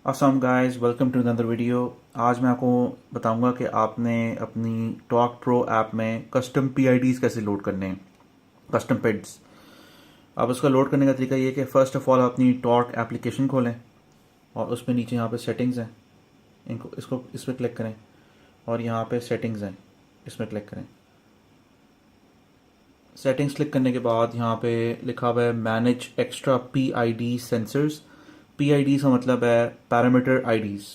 Assam guys, welcome to another video. आज मैं आपको बताऊंगा कि आपने अपनी टॉर्क प्रो ऐप में कस्टम पीआईडीज़ कैसे लोड करने हैं, कस्टम पिड्स। अब उसका लोड करने का तरीका ये है कि फ़र्स्ट ऑफ ऑल अपनी टॉर्क एप्लीकेशन खोलें और उसमें नीचे यहाँ पे सेटिंग्स हैं, इनको इसको इस पर क्लिक करें और यहाँ पे सेटिंग्स हैं, इसमें क्लिक करें। सेटिंग्स क्लिक करने के बाद यहाँ पे लिखा हुआ है manage extra PID sensors. PID का मतलब है पैरामीटर आईडीज़।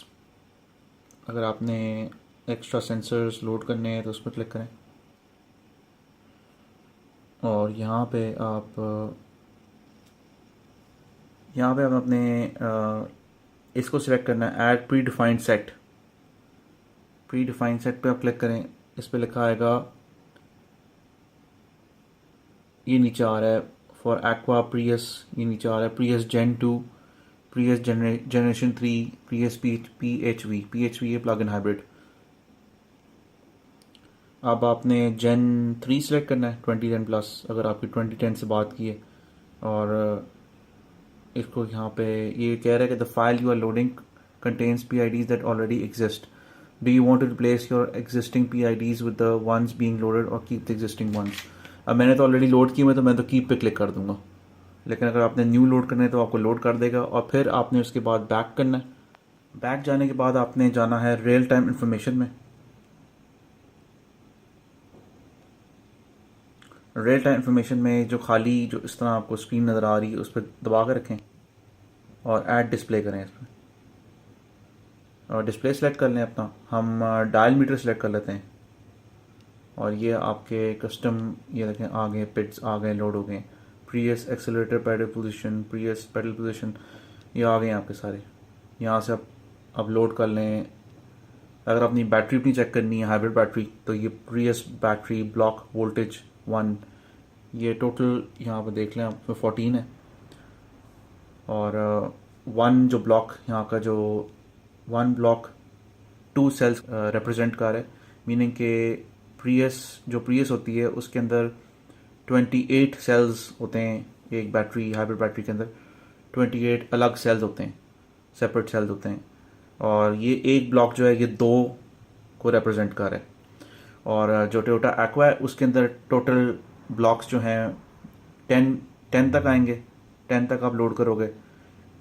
अगर आपने एक्स्ट्रा सेंसर्स लोड करने हैं तो उस पर क्लिक करें और यहाँ पे आप अपने इसको सिलेक्ट करना है, add pre defined set. Pre defined set पे आप क्लिक करें, इस पे लिखा आएगा, ये नीचे आ रहा है फॉर एक्वा प्रियस, ये नीचे आ रहा है Prius gen 2, Prius generation 3, Prius P H V ये प्लग इन हाइब्रिड। अब आपने जेन 3 सेलेक्ट करना है 2010 प्लस, अगर आपकी 2010 से बात की है। और इसको यहाँ पे ये कह रहा है कि the file you are loading contains P I Ds that already exist. Do you want to replace your existing P I Ds with the ones being loaded और कीप द एग्जिस्टिंग वंस। अब मैंने तो already load की, मैं तो keep पे click कर दूंगा। लेकिन अगर आपने न्यू लोड करना है तो आपको लोड कर देगा और फिर आपने उसके बाद बैक करना है। बैक जाने के बाद आपने जाना है रियल टाइम इन्फॉर्मेशन में। रियल टाइम इन्फॉर्मेशन में जो खाली जो इस तरह आपको स्क्रीन नज़र आ रही है उस पर दबा कर रखें और ऐड डिस्प्ले करें इस पर, और डिस्प्ले सेलेक्ट कर लें अपना। हम डायल मीटर सेलेक्ट कर लेते हैं और ये आपके कस्टम, ये देखें आ गए, पिट्स आ गए, लोड हो गए। Previous accelerator pedal position, previous pedal position, ये आ गए आपके सारे। यहाँ से आप अपलोड कर लें। अगर अपनी बैटरी अपनी चेक करनी है, हाइब्रिड बैटरी, तो ये प्रीवियस बैटरी ब्लॉक वोल्टेज 1, ये टोटल यहाँ पर देख लें आप 14 है। और 1 जो ब्लॉक यहाँ का, जो 1 ब्लॉक 2 सेल्स रिप्रेजेंट कर रहा है, मीनिंग के प्रीवियस होती है उसके अंदर 28 सेल्स होते हैं। एक बैटरी, हाइब्रिड बैटरी के अंदर 28 अलग सेल्स होते हैं, सेपरेट सेल्स होते हैं। और ये एक ब्लॉक जो है ये 2 को रिप्रेजेंट कर रहा है। और जो टोयोटा एक्वा है उसके अंदर टोटल ब्लॉक्स जो हैं 10 तक आएंगे। 10 तक आप लोड करोगे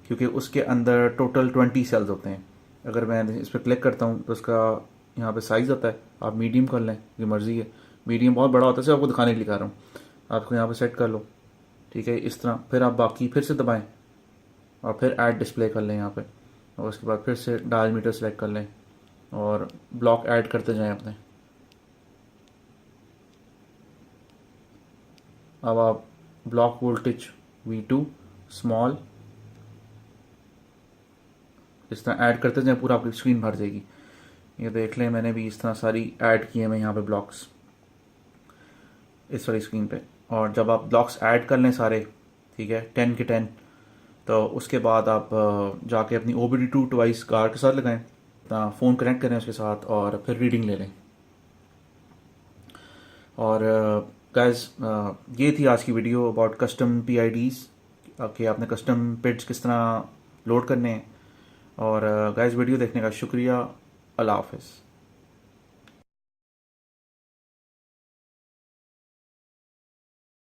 क्योंकि उसके अंदर टोटल 20 सेल्स होते हैं। अगर मैं इस पर क्लिक करता हूँ तो उसका यहाँ पे साइज़ होता है, आप मीडियम कर लें, ये मर्ज़ी है। मीडियम बहुत बड़ा होता है, सिर्फ आपको दिखाने के लिए दिखा रहा हूँ। आपको यहाँ पे सेट कर लो, ठीक है, इस तरह। फिर आप बाकी फिर से दबाएं और फिर ऐड डिस्प्ले कर लें यहाँ पे, और उसके बाद फिर से डायल मीटर सेलेक्ट कर लें और ब्लॉक ऐड करते जाएं अपने। अब आप ब्लॉक वोल्टेज V2 स्मॉल इस तरह ऐड करते जाएं, पूरा आपकी स्क्रीन भर जाएगी। ये देख लें, मैंने भी इस तरह सारी ऐड किए मैं यहाँ पे ब्लॉक्स इस वाली स्क्रीन पे। और जब आप ब्लॉक्स ऐड कर लें सारे, ठीक है, 10 के 10, तो उसके बाद आप जाके अपनी OBD2 डिवाइस कार के साथ लगाएं, फ़ोन कनेक्ट करें उसके साथ और फिर रीडिंग ले लें। और गाइस, ये थी आज की वीडियो अबाउट कस्टम PIDs कि आपने कस्टम पिड्स किस तरह लोड करने हैं। और गाइस, वीडियो देखने का शुक्रिया। अल्लाह हाफ़िज़।